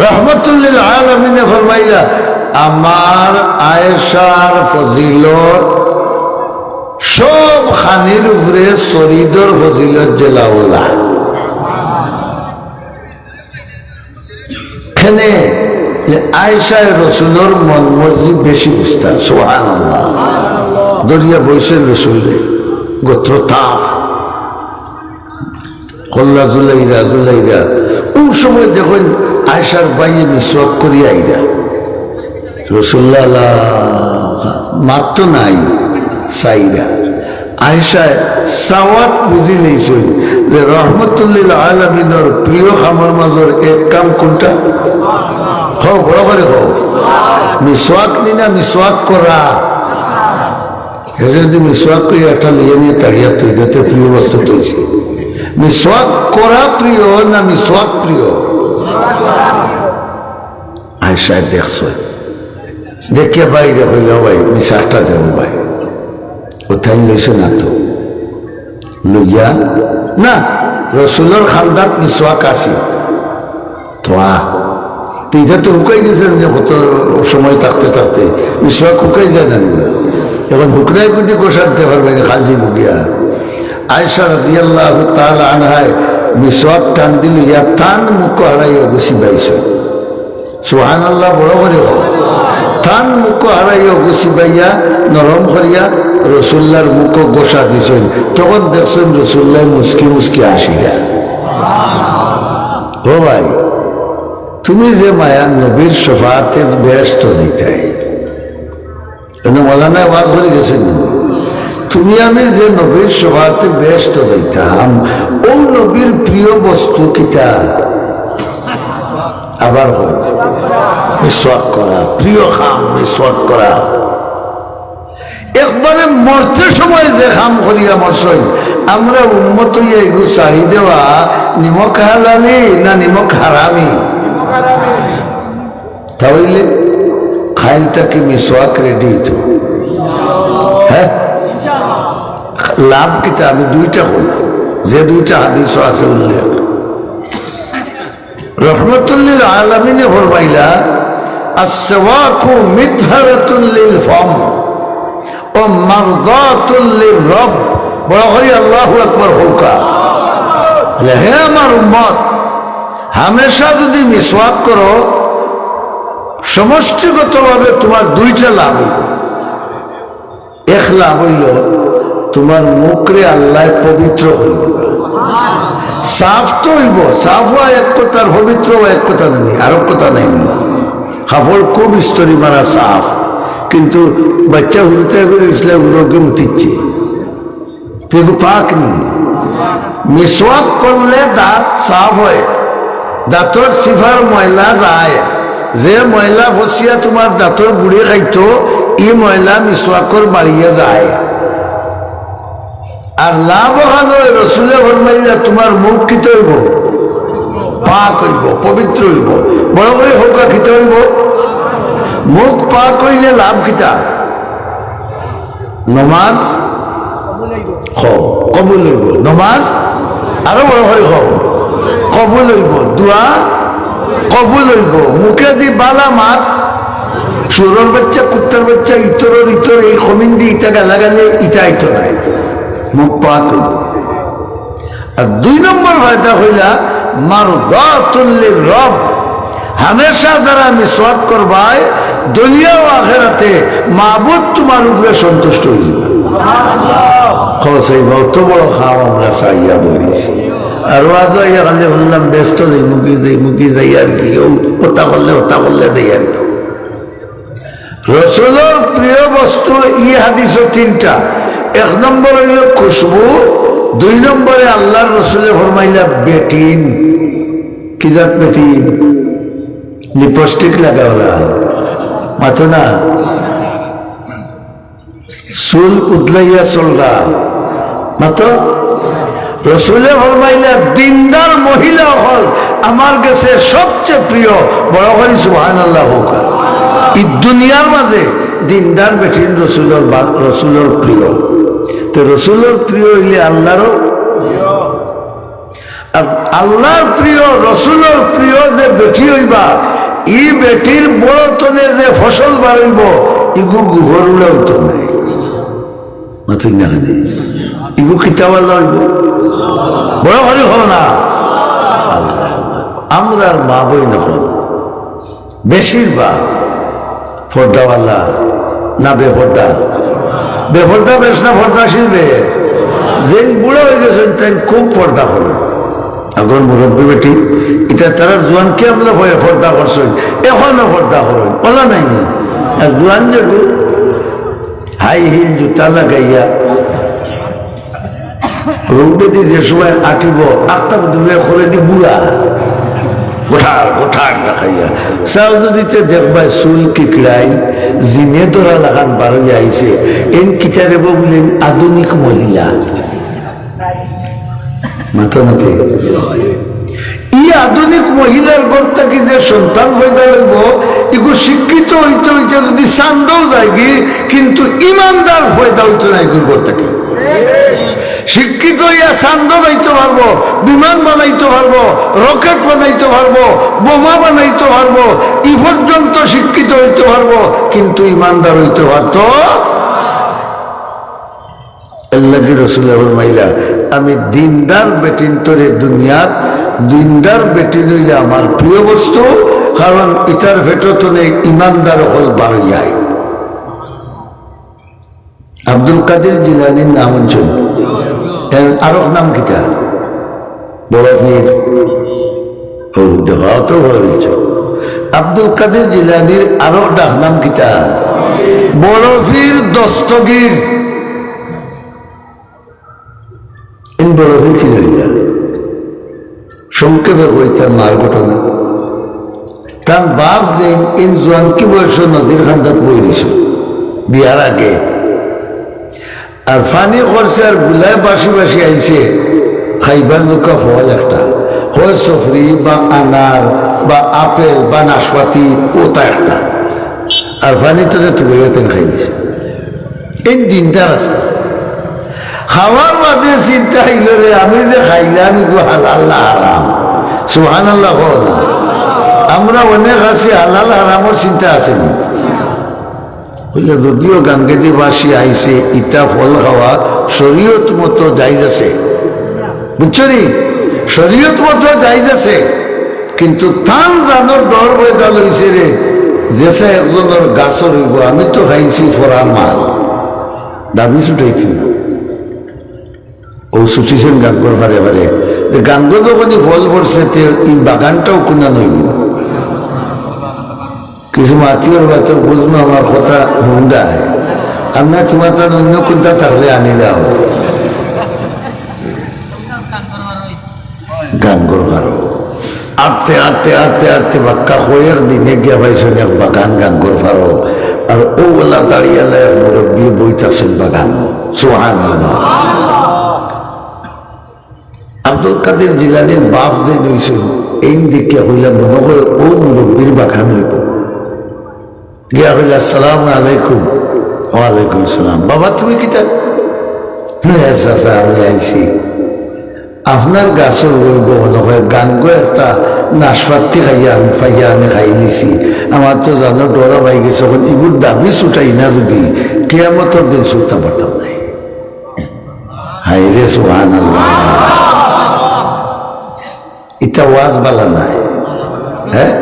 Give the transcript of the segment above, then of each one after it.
রহমতুল্লিল আলামিনে ফরমাইলা আমার আয়েশার ফজিলত সব খানির উপরে শরীদর ফজিলত জেলাওলা এখানে আয়েশায় রসুলোর মন মর্জি বেশি বুঝতা সুবহানাল্লাহ দরিয়া বৈশের রসুলে গোত্র তাফ কল্লা জুলাইরা জুলাইরা ওই সময় দেখুন আয়েশার বাইয়ে মিসওয়াক করি আইরা রসুল্লাহ মাত্র নাই সাইরা আয়েশায় সাওয়াত বুঝি লইছেন যে রহমতুল্লিল আলামিনের প্রিয় খামার মাজর এক কাম কোনটা হও বড় করে হও মিসওয়াক নি না মিসওয়াক করা যদি মিসওয়াক করে একটা লিয়ে নিয়ে তাড়িয়া তৈরিতে প্রিয় বস্তু তৈরি মিসওয়াক করা প্রিয় না মিসওয়াক প্রিয় আয়েশায় দেখছ দেখে বাইরে হইল ভাই মিশাকটা দেব ভাই কোথায় লইছে না তো লইয়া না রসুলোর খান্দাত মিসওয়াক আসি তো এটা তো হুকাই গেছেন যে কত সময় থাকতে থাকতে মিসওয়াক হুকাই যায় না এখন হুকরাই কুটি কোষাতে পারবে না খালজি মুগিয়া আয়েশা রাদিয়াল্লাহু তাআলা আনহায় মিসওয়াক টান দিল ইয়া টান মুখ হারাইয়া গুছি বাইছো সুবহানাল্লাহ বড় করে টান মুখ হারাইয়া গুছি বাইয়া নরম করিয়া রসুল্লার মুখ গোসা দিছেন তখন দেখছেন রসুল্লাহ মুসকি মুসকি আসিয়া ও ভাই তুমি যে মায়া নবীর শফাতে ব্যস্ত হইতাই মৌলানা ওয়াজ করে গেছেন তুমি আমি যে নবীর শফাতে ব্যস্ত হইতাম ও নবীর প্রিয় বস্তু কিটা আবার হয় মিসওয়াক করা প্রিয় খাম মিসওয়াক করা একবারে মরতে সময় যে খাম করিয়া মরছই আমরা উম্মত হইয়া এগু চাড়ি দেওয়া নিমক হালালি না নিমক হারামি তাহলে খাইলটাকে মিসওয়াক রেডি তো হ্যাঁ লাভ কিটা আমি দুইটা কই যে দুইটা হাদিস আছে উল্লেখ রহমতুল্লিল আলামিনে ফরমাইলা আসওয়াকু মিতহারাতুল লিল ফাম ও মারদাতুল লিররব বড় করে আল্লাহু আকবার হোকা হে আমার উম্মত হামেশা যদি মিসওয়াক করো সমষ্টিগতভাবে তোমার দুইটা লাভ হইব এক লাভ হইল তোমার মুখরে আল্লাহ পবিত্র হইব সাফ তো হইব সাফ হওয়া এক কথার পবিত্র এক কথা নেই আর কথা নেই কাপড় খুব স্তরি মারা সাফ কিন্তু বাচ্চা হুড়তে করে ইসলাম রোগে মুতিচ্ছে তেগু পাক নেই মিসওয়াক করলে দাঁত সাফ হয় দাঁতর সিফার ময়লা যায় যে ময়লা ফসিয়া তোমার দাঁতর গুড়ে খাইতো এই ময়লা মিসওয়াকর বাড়িয়ে যায় আর লাভ হানো রসুলে ফরমাইলা তোমার মুখ কিতে হইব পাক হইব পবিত্র হইব বড় করে হোকা কিতে হইব মুখ পাক হইলে লাভ কিতা নমাজ কবুল হইব নমাজ আরো বড় করে কবুল হইব দোয়া কবুল হইব মুখে দি বালা মাত সুরের বাচ্চা কুত্তার বাচ্চা ইতর এই খমিন দি ইটা গালা গালে ইটা ইতো নাই মুখ পাক হইব আর দুই নম্বর ফায়দা হইলা মারদাতুল লিররব হামেশা যারা মিসওয়াক করবায় দুনিয়া ও আখিরাতে মাবুদ তোমার উপরে সন্তুষ্ট হইবে খসই বহুত বড় খাও আমরা চাইয়া বলিছি আর আজ ইয়া খালি বললাম ব্যস্ত মুখি যাই আর কি ওটা করলে যাই আর কি রসুলের প্রিয় বস্তু ই হাদিস তিনটা এক নম্বর হইল খুশবু দুই নম্বরে আল্লাহর রসুলে ফরমাইলা বেটিন কি জাত বেটিন লিপস্টিক লাগাওলা মাতো না চুল উদলাইয়া চলরা মাতো রসুলে ফরমাইলা দিনদার মহিলা হল আমার কাছে সবচেয়ে প্রিয় বড় করি সুবহানাল্লাহ হোক এই দুনিয়ার মাঝে দিনদার বেঠিন রসুলের প্রিয় তো রসুলের প্রিয় হইলে আল্লাহরও আর আল্লাহর প্রিয় রসুলের প্রিয় যে বেঠি হইবা বেটির বড় তনে যে ফসল বাড়িব ইগু গুহর উড়াও তো নাই মাতুই না খানি ইগু কিতাবাল্লা হইব বড় ঘরে হল না। আমরার মা বই নখন বেশিরভাগ পর্দাওয়ালা না বেপর্দা, বেপর্দা বেশ না পর্দা শিখবে। যে বুড়ো হয়ে গেছেন তাই খুব পর্দা করেন। আগর মুরব্বী বেটি এটা তারা জোয়ানকে আমরা পর্দা করছেন, এখনো পর্দা করেন বলা নাই নি। আর জোয়ান যেটু হাই হিল জুতা লাগাইয়া রোডে যে সময় আটিব আখতা দূরে করে দি বুড়া গোঠার গোঠার দেখাইয়া চাও যদিতে দেখবা চুল কিকড়াই জিনে ধরা লাগান বারোই আইছে এন কিতারে বললেন আধুনিক মহিলা মাথা মাথে ই আধুনিক মহিলার ঘর থেকে যে সন্তান হইতে হইব এগুলো শিক্ষিত হইতে হইতে যদি চান্দাও যায় কি কিন্তু ইমানদার ফয়দা হইতে না এগুলোর ঘর থেকে। শিক্ষিত হইয়া চান্দ যাইতে পারবো, বিমান বানাইতে পারবো, রকেট বানাইতে পারবো, বোমা বানাইতে পারবো, ই পর্যন্ত শিক্ষিত হইতে পারবো কিন্তু ইমানদার হইতে পারতো আল্লাহ কি রসুল মাইলা আমি দিনদার বেটিন তোরে দুনিয়াত দিনদার বেটিন হইলে আমার প্রিয় বস্তু, কারণ ইটার ভেটনে ইমানদার হল বারোয়াই। আব্দুল কাদের জিলানির নাম অঞ্চল আরো নাম কিতা বড় পীর ও দেওয়াও তো বলেছ। আব্দুল কাদের জিলানির আরো ডাক নাম কিতা বড় পীর দস্তগীর। ইন বড় পীর কি হইয়া সংক্ষেপে কইতার মার ঘটনা তার বাপ যে ইন জোয়ান কি বয়স নদীর খান্দাত বই দিছ বিয়ার আগে আর ফানি করছে আর গুলায় বাসি বাসি আইছে খাইবার জোকা ফল একটা হয় সফরি বা আনার বা আপেল বা নাশপাতি ওটা একটা আর ফানি তো যে তুলে গেতেন খাইছে এই দিনটা রাস্তা খাওয়ার বাদে চিন্তা হইল রে আমি যে খাইলাম হালাল হারাম সুবহান আল্লাহ না। আমরা অনেক আছি হালাল হারামের চিন্তা আসেনি বুঝলে যদিও গাঙ্গেদি বাসী আইছে ইটা ফল খাওয়া শরীয়ত মতো জায়েজ আছে বুঝছো নি শরীয়ত মতো জায়েজ আছে কিন্তু তান জানোর ডর হয়ে গেল হইছে রে যেসে একজনের গাছর হইব আমি তো খাইছি ফরার মাল দাবি ছুটাইতে হইব ও ছুটিছেন গাঙ্গর ভারে ভারে যে গাঙ্গ যখনই ফল পড়ছে এই বাগানটাও কোনা নইব কিছু আত্মীয়র বাতো বুঝবো আমার কথা হুন্ডায় আমরা তোমার তার অন্য কোনটা থাকলে আনি দাও গাঙ্গর ভারো আটতে আটতে আটতে আটতে বাক্কা হয়ে দিনে গিয়া পাইছেন এক বাগান গাঙ্গর ভারো আর ও বলা দাঁড়িয়ে মুরব্বী বইতাছেন বাগান সুবহানাল্লাহ। আব্দুল কাদের জিলানির বাপ যে নইছেন এই দিকে হইলা মনে হয় ও মুরব্বীর বাগান হইব গিয়া হইলা আসসালামু আলাইকুম। ওয়ালাইকুম আসসালাম। বাবা তুমি কি চাচা আমি আইছি আপনার গাছও রইব মনে হয় গাঙ্গ একটা নাশপাতি খাইয়া আমি পাইয়া আমি খাই নিছি আমার তো জানো ডরা পাই গেছে এখন এগুলো দাবি ছুটাই না যদি কিয়ামতের দিন ছুটতে পারতাম নাই। হাই রে সুবহানাল্লাহ এটা ওয়াজ বালা নাই। হ্যাঁ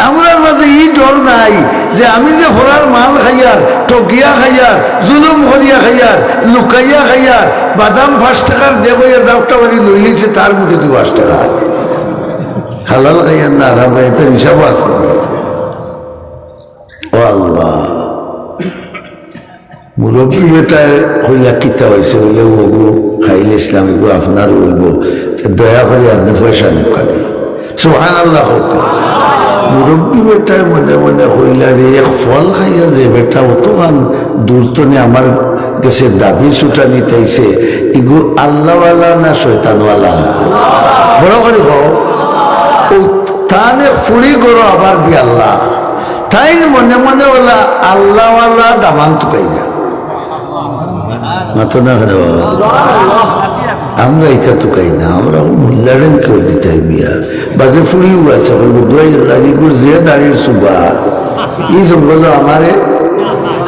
আমার মাঝে ই ডর নাই যে আমি যে ফরার মাল খাইয়ার টকিয়া খাইয়ার জুলুম করিয়া খাইয়ার লুকাইয়া খাইয়ার বাদাম 5 টাকার দেবইয়া যাওটা বাড়ি লই লিছে তার মুখে 2 টাকা হালাল খাইয়ার না আরাম খাইতে হিসাব আছে। ও আল্লাহ মুরব্বী বেটায় হইলা কিতা হয়েছে হইলে ওগু খাইলে ইসলাম এগু আপনার হইব দয়া করে আপনি পয়সা নেপারে সুবহানাল্লাহ হোক। মুরব্বী বেটায় মনে মনে হইলা রে এক ফল খাইয়া যে বেটা অত খান দূর তো নে আমার কাছে দাবি ছুটা নিতেছে এগু আল্লাহওয়ালা না শয়তানওয়ালা বড় করে হোক ও তানে ফুড়ি করো আবার বি আল্লাহ তাই মনে মনে ওলা আল্লাহওয়ালা দামান তুকাই না মাতো না আমরা এটা তো খাই না, আমরা মূল্যায়ন করে দিতাই বিয়া বাজে ফুড়িও আছে দুয়াই লাগিগুর যে দাঁড়িয়ে সুবা এই জঙ্গল আমারে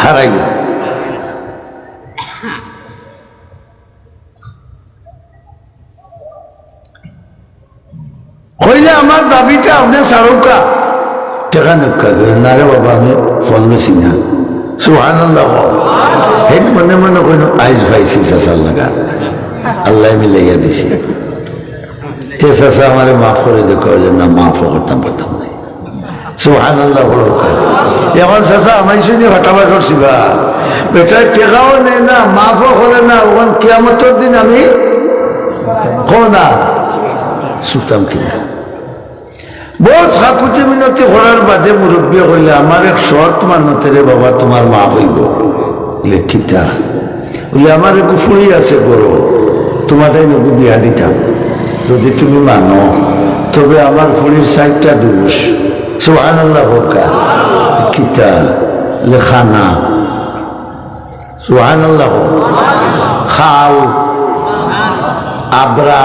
হারাই হইলে আমার দাবিটা আপনি সারুকা টেকা নৌকা গেলেন না রে বাবা আমি ফল বেশি না সুবহানাল্লাহ হেন মনে মনে কোনো আইস ভাইছি চাষার লাগা আল্লাহ মিলাইয়া দিছে তে চাষা আমারে মাফ করে দেখো যে না মাফ করতাম পারতাম নাই সুবহানাল্লাহ বলো এখন চাষা আমার সঙ্গে হটাবা করছি বা বেটার টেকাও নেই না মাফও করে না ওখান কিয়ামতের দিন আমি কো না সুতাম কিনা বহুত হাকুতি মিনতি করার বাদে মুরব্বী হইলে আমার এক শর্ত মানতে রে বাবা তোমার মাফ হইব লেখিতা বলে আমার একটু ফুড়ি আছে করো তোমারটাই নকু বিয়া দিতাম যদি তুমি মানো তবে আমার ফুড়ির সাইডটা দোষ সুবহানাল্লাহ হোকা কিতা লেখানা সুবহানাল্লাহ খাল আবরা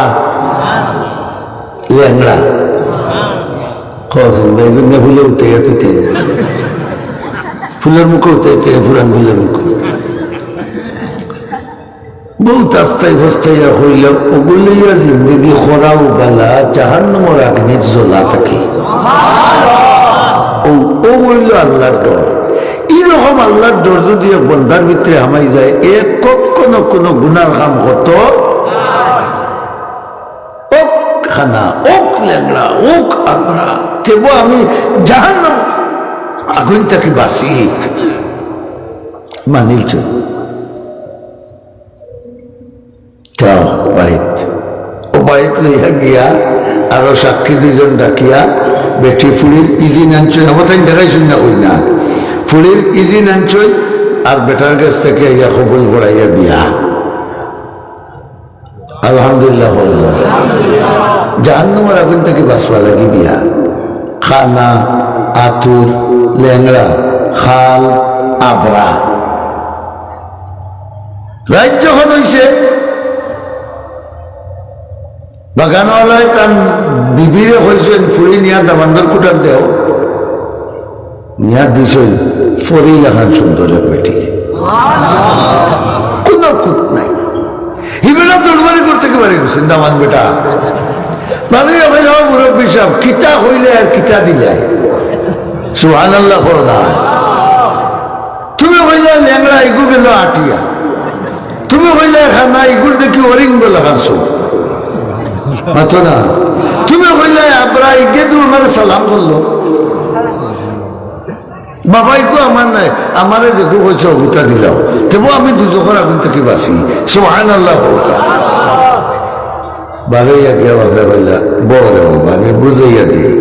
লেংড়া ফুলে উঠে গেতে ফুলের মুখে উঠে ফুরান ফুলের মুখ বহুত আস্তাই ফস্তাইয়া হইল ওগুলিয়া জিন্দগি খরাও বালা জাহান্নামের আগুনের জ্বলা থাকে ও বলল আল্লাহর ডর এইরকম আল্লাহর ডর যদি বন্ধার ভিতরে হামাই যায় এক কখনো কোনো গুনার কাম হতো খানা ওক ল্যাংড়া ওক আবরা তেবো আমি জাহান্নাম আগুন থেকে বাঁচি মানিল চো বাড়িত ও বাড়িত লইয়া গিয়া আরো সাক্ষী দুইজন ডাকিয়া বেটি ফুলির ইজি নাঞ্চই আমার তাই দেখাইছুন না কই না ফুলির ইজি নাঞ্চই আর বেটার কাছ থেকে ইয়া কবুল করাইয়া বিয়া আলহামদুলিল্লাহ জাহান্নামের আগুন থেকে বাঁচবা লাগি বিয়া খানা আতুর ল্যাংড়া খাল আবরা রাত যখন হইছে বাগানওয়ালায় তার বিবিরে হয়েছেন ফুড়ি নিয়া দামান্দর কুটার দেও নিয়া দিছেন ফরি লেখান সুন্দরের বেটি কোনো কুট নাই হিবেলা দৌড়বাড়ি করতে পারে গেছেন দামান বেটা ভালোই হবে যাওয়া মুরব্বী সাহেব কিতা হইলে আর কিতা দিলে সুবহানাল্লাহ করো না তুমি হইলে ল্যাংড়া ইগু গেল আটিয়া তুমি হইলে খানা ইগুর দেখি অরিং বলে খানছো মাতো না তুমি হইলে আবরা ইগে দূর মানে সালাম করলো বাবাইকো আমার নাই আমারে যে গো হয়েছে অগুতা দিলাম তবু আমি দুজনের আগুন থেকে বাঁচি সুবহানাল্লাহ বারোইয়া গিয়া ভাবে বললা বড় আমি বুঝাইয়া দিই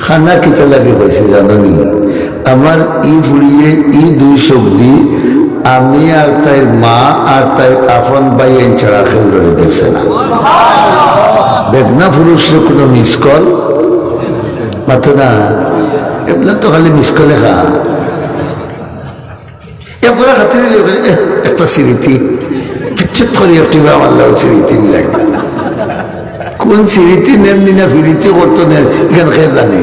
খানা কিতা লাগে হয়েছে জানি আমার ই ফুড়িয়ে ই দুই শব্দি আমি আর তাই মা আর তাই আপন ভাই এন ছাড়া কেউ দেখছে না বেগনা পুরুষের কোনো মিস কল মাতো না এগুলো তো খালি মিস কলে খা এরপরে খাতির একটা স্মৃতি বিচ্ছেদ করি একটি আমার লোক স্মৃতি লাগে কোন স্মৃতি নেন দিনা ফিরিতে করতো নেন এখানে খেয়ে জানি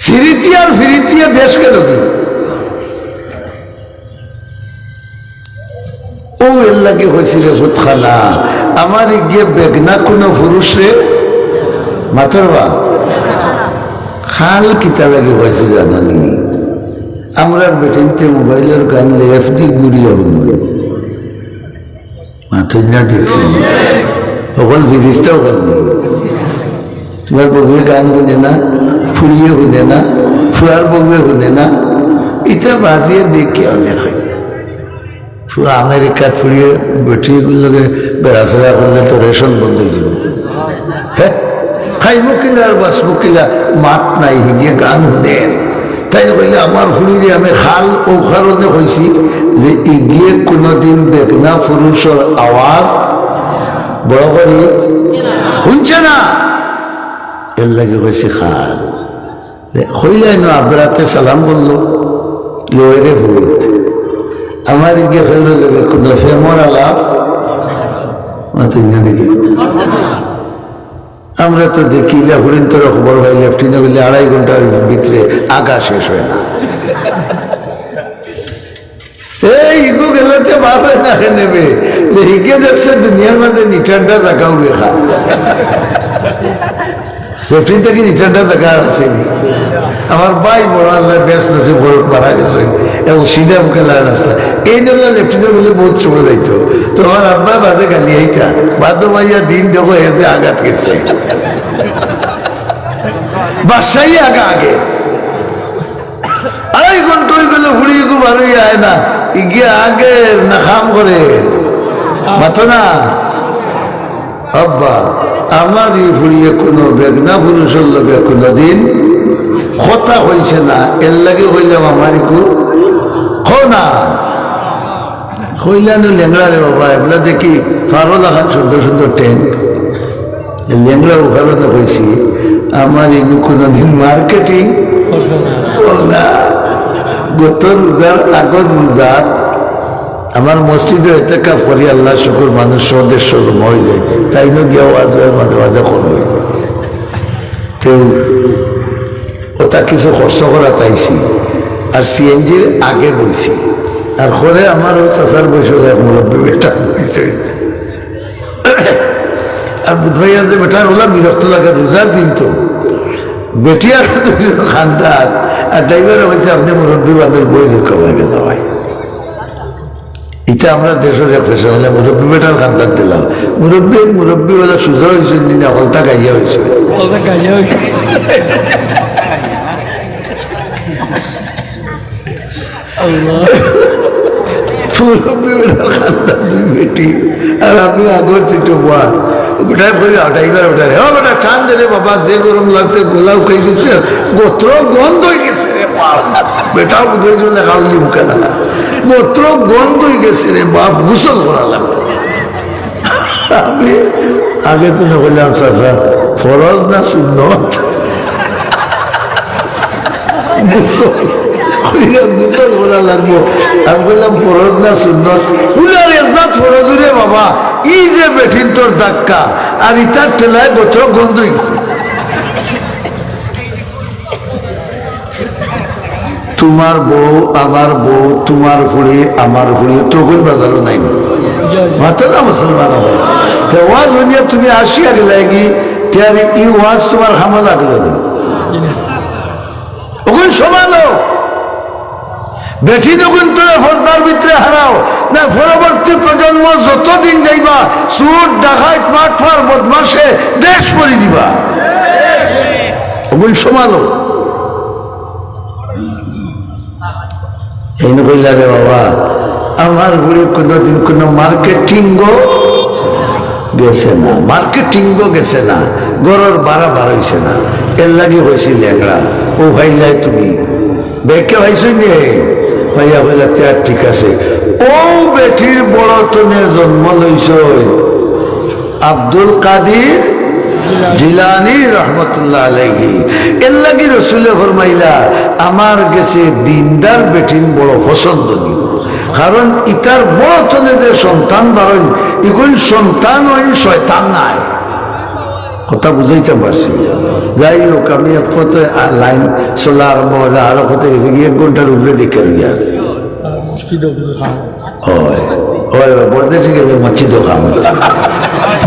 স্মৃতি আর ফিরিতি দেশ গেল কি ও এর লাগে হয়েছিল খানা আমার গিয়ে বেগনা কোনো পুরুষে মাতরবা খাল কিতা লাগে হয়েছে জানানি আমরা বেটিনতে মোবাইলের গান এফডি গুড়িয়া মাথুর না দেখি সকল ফিরিস্তাও গান দিই তোমার বউয়ের গান শুনে না ফুরিয়ে শুনে না ফুয়ার বউয়ে শুনে না এটা বাজিয়ে দেখে দেখাই আমেরিকা ফুরিয়ে বেটিগুলোকে বেড়াচড়া করলে তো রেশন বন্ধ হয়ে যাব হ্যাঁ খাইব কিলা আর বাঁচব কিলা মাত নাই হিগিয়ে গান শুনে তাই কইলে আমার ফুড়িরে আমি খাল ও কারণে কইছি যে ইগিয়ে কোনোদিন বেগনা পুরুষের আওয়াজ বড় করি শুনছে না এর লাগে কইছি খাল কইলে আবরাতে সালাম বললো লোয়েরে ভূত আমার গিয়ে ফেল লাগে কোনো ফেমর আলাপ দেখি আমরা তো দেখি লেফুরিন তোর খবর ভাই লেফটিনে বললে 2.5 ঘন্টার ভিতরে আগা শেষ হয় না এই ইগো গেলে ভালো না নেবে হিগে দেখছে দুনিয়ার মাঝে নিঠানটা জায়গাও লেখা লেফটিন থেকে নিঠানটা জায়গা আসেনি আমার ভাই বড় আল্লাহ বেশ নসিব বড় মারা গেছে এবং সিধা মুখে লাগান আসলে এই জন্য লেফটিনে বলে বহুত চলে যাইত তো আমার আব্বা বাজে গালি এইটা বাধ্য ভাইয়া দিন দেখো এসে আঘাত গেছে বাসাই আগা আগে 2.5 ঘন্টা হয়ে গেলে ঘুরি খুব ভালোই আয় না ইগে আগে না খাম করে মাথো না আব্বা আমার এই ফুড়িয়ে কোনো বেগনা পুরুষের লোকে কোনোদিন কথা হয়েছে না এর লাগে হইলাম আমার একটু না হইলানো লেংড়া রে বাবা এগুলা দেখি ফারো দেখান সুন্দর সুন্দর টেন্ট লেংড়া ওখানে হয়েছি আমার এগুলো কোনোদিন মার্কেটিং না গত রোজার আগর রোজার আমার মসজিদে এতেকাফ করি আল্লাহ শুকুর মানুষ সদেশ মরে যায় তাই না গিয়ে মাঝে মাঝে করবে তো ওটা কিছু খরচ করা তাইছি আর সিএনজির আগে বইছি আর করে আমার ও চাষার বয়সে মুরব্বী বেটা বইছে আর বুধভাইয়া যে বেটার ওলা বিরক্ত লাগে রোজার দিন তো বেটিয়ার খান্দার আর ড্রাইভার বলছে আপনি মুরব্বী বাদের বই কমাইকে যাওয়াই এটা আমরা দেশের এক পেশা হলে মুরব্বী বেটার খান্দার দিলাম মুরব্বী বলে সুজা হয়েছে না হলতা গাইয়া হয়েছে বেটি আর আপনি আগর সিটো বয়া বেটায় বলি ড্রাইভার বেটারে ও বেটা টান দিলে বাবা যে গরম লাগছে গোলাও খাই গেছে গোত্র গন্ধ হয়ে গেছে রে বাপ বেটাও লেখা হইলি মুখে লাগা গোত্র গন্ধ হয়ে গেছে রে বাপ গুসল করা লাগবে আমি আগে তো না বললাম চাষা ফরজ না সুন্নত গুসল করা লাগবো আমি বললাম ফরজ না সুন্নত উলার এজাত ফরজ রে বাবা এই যে বেঠিন তোর ধাক্কা আর ইটার ঠেলায় গোত্র গন্ধ হয়েছে তোমার বউ আমার বউ তোমার ফুড়ি আমার ফুড়ি তখন বাজারও নাই মাত্র না মুসলমান হবে তো ওয়াজ হইয়া তুমি আসিয়া গেলে কি তার এই ওয়াজ তোমার হামা লাগলো না ওখানে সমালো বেঠি যখন তোরা ফর্দার ভিতরে হারাও না পরবর্তী প্রজন্ম যতদিন যাইবা চুর ডাকাত মাঠফার বদমাসে দেশ পরি দিবা ওগুলো সমালো এই কইলা রে বাবা আমার ঘুরে কোনোদিন কোনো মার্কেটিংও গেছে না গরর বাড়া বাড়াইছে না এর লাগে হয়েছি ল্যাংড়া ও ভাই যায় তুমি বেকে ভাইছ নিয়ে ভাইয়া ভাইয়া তার ঠিক আছে ও বেটির বড় তনে জন্ম লইছ আব্দুল কাদির জিলানি রহমতুল্লাহ আলাইহি এর লাগি রসুলে ফরমাইলা আমার গেছে দিনদার বেটিন বড় পছন্দ নিব কারণ ইটার বড় তনে যে সন্তান বাড়েন এগুন সন্তান হইন শয়তান নাই কথা বুঝাইতে পারছি যাই হোক আমি এক পথে লাইন চলা আরম্ভ হলে আরো পথে গেছি গিয়ে 1 ঘন্টার উপরে দেখে রয়ে আসছি বরদেশে গেলে মসজিদও খাম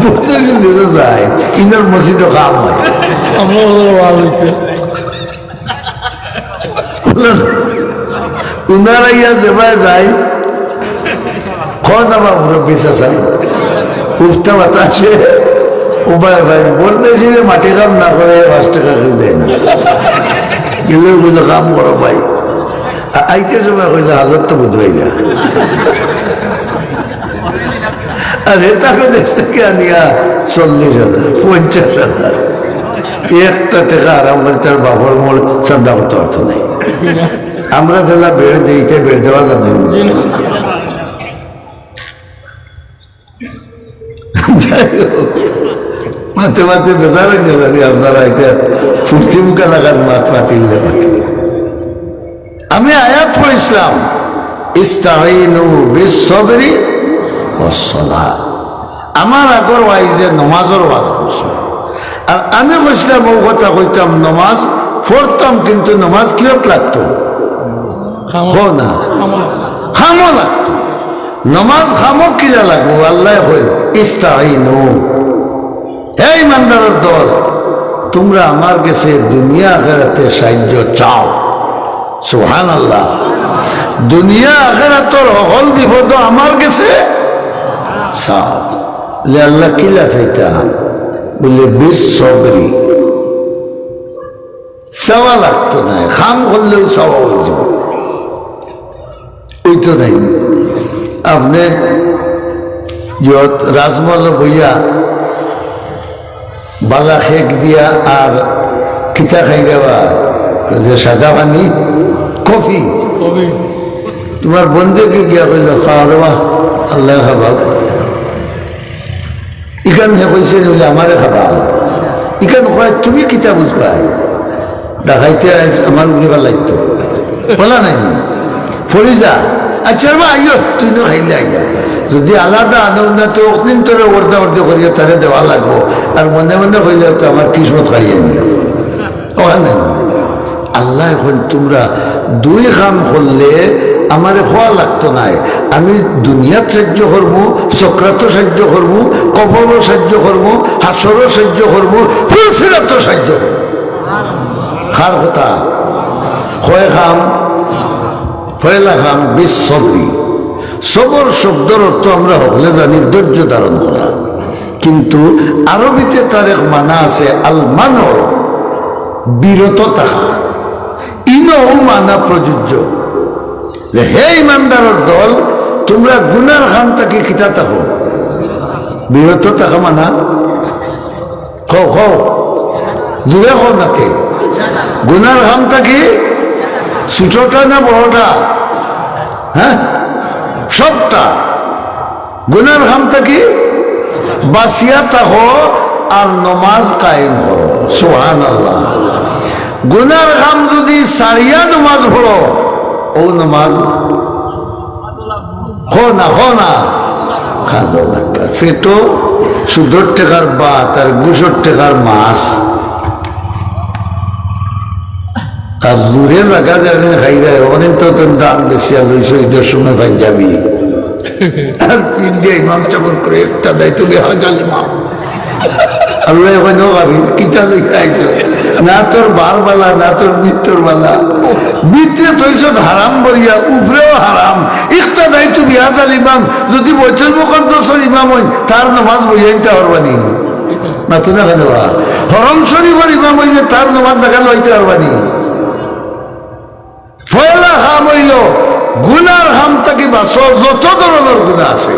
বরদেশে যায় ইনার মসজিদও খাম হয় উনারা ইয়া যেভাবে যায় খোদা মুরব্বী চাই উফতা বাতাসে উপায় ভাই বরদেশে মাটি কাম না করে 5 টাকা দেয় না গেলে ওগুলো কাম করো ভাই আইতে সময় কইলে হাজার তো বুঝবাই না আর এটাকে দেশ থেকে আনিয়া 40,000 50,000 একটা টাকা আরাম করে তার বাবার মোড় চান্দা করতে অর্থ নেই আমরা যারা বেড় দিইতে বেড় দেওয়া জানি যাই হোক মাঝে মাঝে বেজার জানি আপনারা এটা ফুর্তি মুখে লাগার মাত মাতিল আমি আয়াত পড়েছিলাম ইস্তাঈনু বিস-সাবরি ওয়াস-সালাহ। আমার আগর ওয়াইজে নমাজের ওয়াজ করছে, আর আমি কইছিলাম ও কথা কইতাম নমাজ পড়তাম, কিন্তু নমাজ কিয়ত লাগতো না, খামো লাগতো। নমাজ খামো কিলা লাগবো? আল্লাহ কই ইস্তাঈনু, এই ইমানদারের দল, তোমরা আমার কাছে দুনিয়া আখিরাতে সাহায্য চাও। সুবহানাল্লাহ। দুনিয়া আখিরাতের সকল বিপদ আমার কাছে চাও। আল্লাহ কিলা চাইতা বলে বিস-সাবরি, চাওয়া লাগতো না, খাম করলেও চাওয়া হয়ে যাব। ওই তো নাই আপনি রাজমহল বইয়া বালা শেক দিয়া আর কিতা খাই দেওয়া, যে সাদা পানি কফি, তোমার বন্ধুকে গিয়া কইল খাওয়া আল্লাহ খাবা, ইখান হে কইছে বলে আমারে খাবা, ইখান কয় তুমি কিতা বুঝবা, ডাকাইতে আমার উড়িবার লাগতো বলা নাই ফরি যা। আচ্ছা বা আইয় তুই না খাইলে আইয়া, যদি আলাদা আনো না তো অকদিন তোরে ওর্দা ওর্দা করিয়া তারে দেওয়া লাগবো, আর মনে মনে হইলে তো আমার কিসমত খাইয়ে নিল ওখানে। আল্লাহ এখন তোমরা দুই কাম করলে আমারে খোয়া লাগতো নাই, আমি দুনিয়াত সাহায্য করবো, চক্রাত সাহায্য করবো, কবরও সাহায্য করবো, হাসরও সাহায্য করবো, ফুলসিরাত সাহায্য করবো। কার কথা কয় খাম? পয়লা খাম বিস-সাবরি। সবর শব্দের অর্থ আমরা হলে জানি ধৈর্য ধারণ করা, কিন্তু আরবিতে তার এক মানা আছে আল মানো, বিরত থাকা। ইনও মানা প্রযোজ্য যে হে ইমানদারের দল, তোমরা গুনার খাম থেকে কিতা থাকো, বিরত থাকা মানা খাও খাও জুড়ে খাও নাতে। গুনার খাম থেকে ছোটটা না বড়টা? হ্যাঁ, সবটা। গুনার খাম থেকে বাঁচিয়া থাকো আর নমাজ কায়েম করো। সুবহানাল্লাহ। গুনার খাম যদি সারিয়া নমাজ পড়ো, ও নমাজ খো না খাজো লাগবে। ফেটো সুদর টেকার বাত আর গুসর টেকার মাছ, আর জোরে জায়গা জায়গা খাই যায় অনেক তো দাম বেশি লইছ ঈদের সময় পাঞ্জাবি আর পিন্ডিয়া ইমাম চাকর করে একটা দেয়, তুমি হাজাল ইমাম আল্লাহ ওখানেও ভাবি কিতা লিখে আইছো, না তোর বার বালা না তোর মৃত্যুর বালা, ভিতরে তৈছ হারাম বলিয়া উপরেও হারাম। ইস্তা দেয় তুমি হাজাল ইমাম, যদি বৈচল মুকদ্দসের ইমাম হই তার নামাজ বইয়া নিতে পারবানি না? তো না কেন হরম শরীফের ইমাম হইলে তার নামাজ জায়গা লইতে পারবানি? পয়লা খাম হইল গুনার খাম থেকে বাঁচো, যত ধরনের গুণা আছে,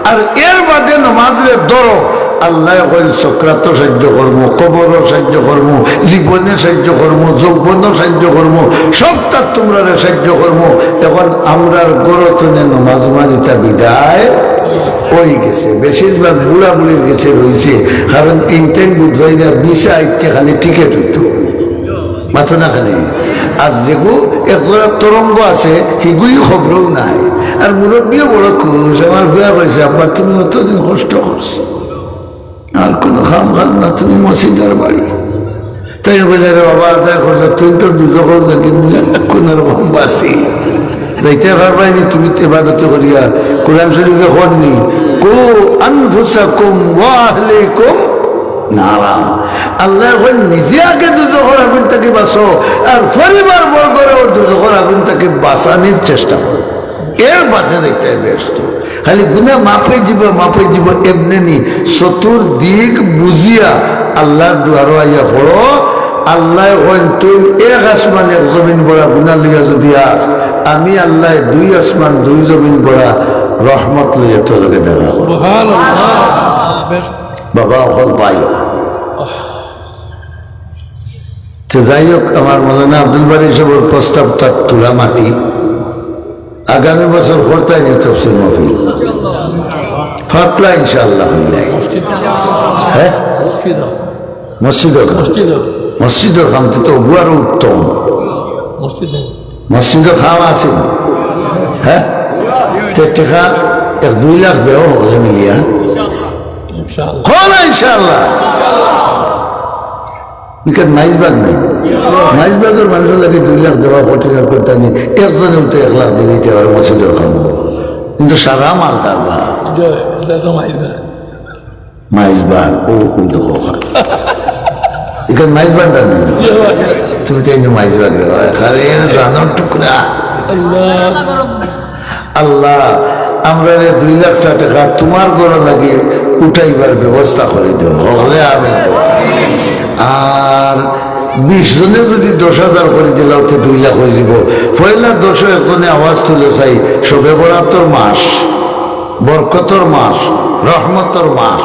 আর এর বাদে নমাজের ধরো। আল্লাহ কইল চক্রাত সাহায্য করবো, কবরও সাহায্য করবো, জীবনে সাহায্য করবো, যৌবনও সাহায্য করবো, সবটা তোমরা সাহায্য করবো। এখন আমরার গরতনে নমাজ মাজিটা বিদায় হয়ে গেছে, বেশিরভাগ বুড়া বুড়ির গেছে রয়েছে, কারণ ইন্টেন বুধবাইরা ভিসা ইচ্ছে খালি টিকিট হইতো মাথা না খালি। আর যেগু একজোড়া তরঙ্গ আছে সেগুলি খবরও নাই। আর মুরব্বীও বড় খুশ, আমার বিয়া করেছে আব্বা তুমি অতদিন কষ্ট করছো, আর কোনো খাম খাল না, তুমি মসজিদের বাড়ি। তাই বলে বাবা আদায় করছো, তুই তো দুজো দেখি কোন রকম বাসি যাইতে পারবাইনি, তুমি তো ইবাদত করিয়া কোরআন শরীফে হননি কু আনফুসাকুম ওয়া আহলিকুম নারা। আল্লাহ নিজে আগে দুজোর আগুন থেকে বাঁচো, আর পরিবার বর্গরেও দুজোর আগুন থেকে বাঁচানোর চেষ্টা করো। এর বাদে দেখতে ব্যস্ত খালি গুনা মাফে যাব এমনি নি, চতুর্দিক বুঝিয়া আল্লাহর দুয়ারো আইয়া পড়ো। আল্লাহ তুই এক আসমান এক জমিন বড়া গুনার লিগা যদি আস, আমি আল্লাহ দুই আসমান দুই জমিন বড়া রহমত লইয়া তোকে দেখা বাবা অকল পাই। তো যাই হোক, আমার মৌলানা আব্দুল বারী সাহেবের প্রস্তাবটা তুলা মাটি, আগামী বছর করতে যে তফসির মাহফিল ফাতলা ইনশাআল্লাহ হইলে, হ্যাঁ মসজিদের খাম তো আরো উত্তম, মসজিদের খাওয়া আছে, হ্যাঁ টেকা 1-2 লাখ দেও হলে মিলিয়া ইনশাআল্লাহ ইকান মাইজবাগ নাই মাইজবাগের মানুষের লাগে 2 লাখ দেওয়া কঠিন করতে নেই একজনে উঠে 1 লাখ দিয়ে দিতে পারে মসজিদের খাবো কিন্তু সারা মালদার বা মাইজবাগ ও দেখো ইকান মাইজবাগটা নেই তুমি তো এই মাইজবাগ রে আরে জানোর টুকরা আল্লাহ আমরা 2 লাখ টাকা তোমার ঘরে লাগে উঠাইবার ব্যবস্থা করে দেব হলে আমি আর 20 জনে যদি 10,000 করে দিলাম তো 2 লাখ হয়ে যাব পয়লা 10 একজনে আওয়াজ তুলে চাই শবে বরাতর মাস বরকতর মাস রহমতর মাস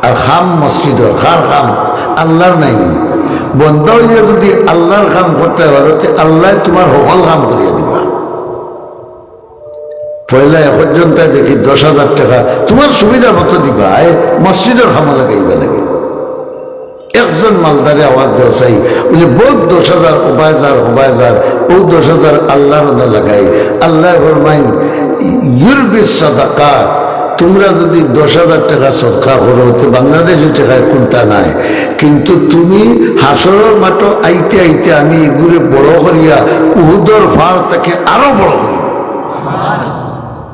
আর খাম মসজিদর খার খাম আল্লাহর নাইনি বন্ধ হইয়া যদি আল্লাহর খাম করতে পারো আল্লাহ তোমার হল খাম করিয়া দিবা পয়লা পর্যন্ত দেখি 10,000 টাকা তোমার সুবিধা মতো দিবা মসজিদের খামা লাগাইবা লাগে একজন মালদারে আওয়াজ দেওয়া চাই বলে বহুত 10,000 উবায়জার ও 10,000 আল্লাহর লাগাই আল্লাহ ফরমাইন ইউরবিস সাদাকা তোমরা যদি 10,000 টাকা সদকা করো তো বাংলাদেশের টাকায় কোনটা নাই কিন্তু তুমি হাসরের মাঠ আইতে আইতে আমি এগুলো বড় করিয়া উহুদর ফাড় তাকে আরো বড় করি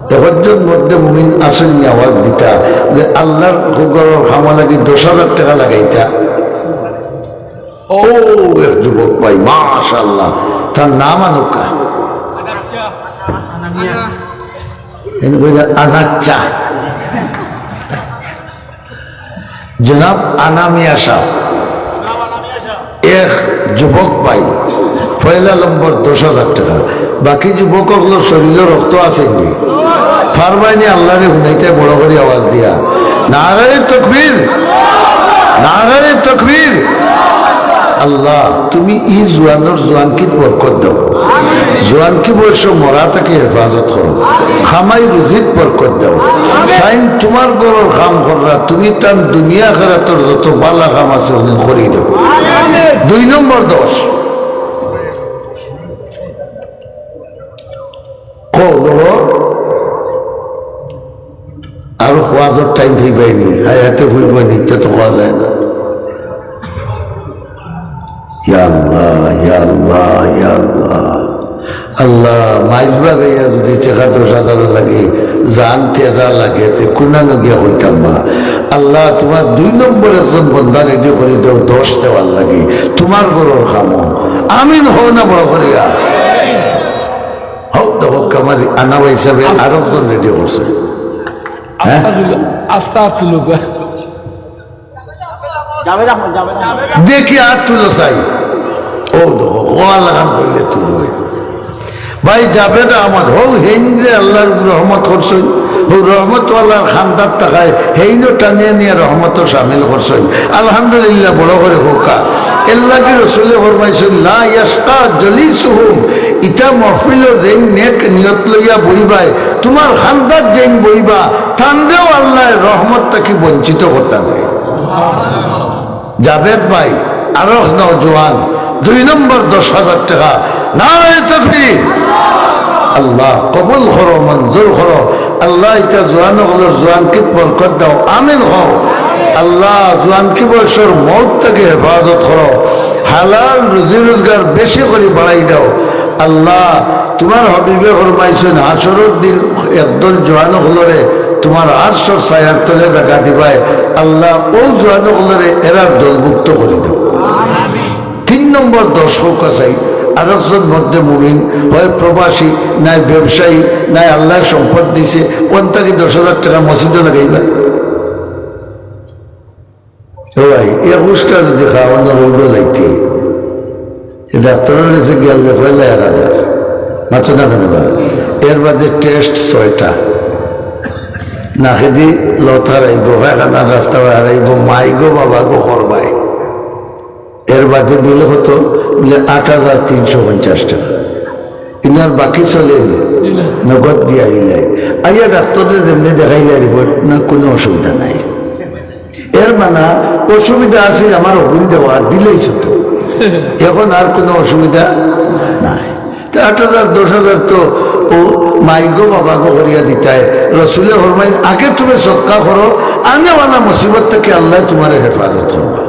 তখন মধ্যে মুমিন আসেননি আওয়াজ দিতা যে আল্লাহর ঘরের খামা লাগি 10,000 টাকা লাগাইতা ও এক যুবক ভাই মাশাআল্লাহ তার নাম আনুকা আনাচ্চা জনাব আনামিয়া সাহ এক যুবক ভাই পয়লা নম্বর 10,000 টাকা বাকি যুবক হলো শরীরে রক্ত আসেনি ফারমাইনি আল্লাহরে হুনাইতে বড় করে আওয়াজ দিয়া নারায়ে তাকবীর নারায়ে তাকবীর আল্লাহ তুমি ই জোয়ানোর জোয়ানকে বরকত দাও জোয়ানকে বয়স মরা থেকে হেফাজত করো খামাই রুজিত বরকত দাও তাই তোমার গরর খাম কররা তুমি তার দুনিয়া খেরাতর যত বালা খাম আছে ওদিন করিয়ে দেবো 2 নম্বর 10 আরো খোয়াজের টাইম হইবাইনি হায়াতে হইবানি তো খাওয়া যায় না আল্লাহ মাইজবা গাইয়া যদি টাকা 10,000 লাগে জান তেজা লাগে কোনানো গিয়া হইতাম না আল্লাহ তোমার 2 নম্বর একজন বন্ধা রেডি করে দাও 10 দেওয়ার লাগে তোমার গরুর খামো আমিন হও না বড় করিয়া হোক হোক আমার আনাবা হিসাবে আরো একজন রেডি করছে হ্যাঁ আস্তা তুলুক দেখি আর তুলো চাই ও দেখো লাগান করলে তুলবে ভাই জাভেদ আহমদ হৌ হেন যে আল্লাহর রহমত করছেন হৌ রহমত আল্লাহর খান্দার টাকায় হেইনও টানিয়ে নিয়ে রহমত সামিল করছেন আলহামদুলিল্লাহ বড় করে হোকা এল্লাহি রসুলে ফরমাইছেন লা ইয়াশকা জলিসুহুম ইতা মহফিল যেন নেক নিয়ত লইয়া বইবাই তোমার খান্দার যেন বইবা তান্দেও আল্লাহ রহমত তাকে বঞ্চিত করতে পারে জাভেদ ভাই আরো নওজোয়ান 2 নম্বর 10,000 টাকা নারায়ে তাকবীর আল্লাহ কবুল করো মঞ্জুর করো আল্লাহ এটা জোয়ান হলোর জোয়ানকে বরকত দাও আমিন হও আল্লাহ জোয়ানকে বয়সের মৌত থেকে হেফাজত করো হালাল রুজি রোজগার বেশি করে বাড়াই দাও আল্লাহ তোমার হবিবে ফরমাইছেন হাসরের দিন একদল জোয়ান হলরে তোমার 800 ছায়ার তলে জায়গা দিবাই আল্লাহ ও জোয়ান হলরে এরা দলভুক্ত করে দাও 3 নম্বর 10 হোক চাই আরেকজন মধ্যে মুমিন হয় প্রবাসী নাই ব্যবসায়ী নাই আল্লাহ সম্পদ দিছে কোন থেকে 10,000 টাকা মসজিদে লাগাইবা ভাই এই অবস্থা যদি খাওয়ানো রোডও লাইতে ডাক্তারের কাছে গেলে পয়লা 1,000 মাত্র না কেন এর বাদে টেস্ট 6টা না খেদি লতার আইব ভাইখানার রাস্তা হারাইব মাইগো বাবা গো করবাই এর বাদে বিল হতো বলে 8,350 টাকা ইনার বাকি চলে নগদ দিয়ে আইলে আইয়া ডাক্তারের যেমনি দেখাইলে রিপোর্ট না কোনো অসুবিধা নাই এর মানে অসুবিধা আছে আমার অভিন দেওয়া দিলেই ছোট এখন আর কোনো অসুবিধা নাই তা 8,000 10,000 তো ও মাইগো বাবাগো করিয়া দিতায়। রসুলে ফরমাইন আগে তুমি সদকা করো, আনেওয়ালা মুসিবত থেকে আল্লাহ তোমার হেফাজত করবা।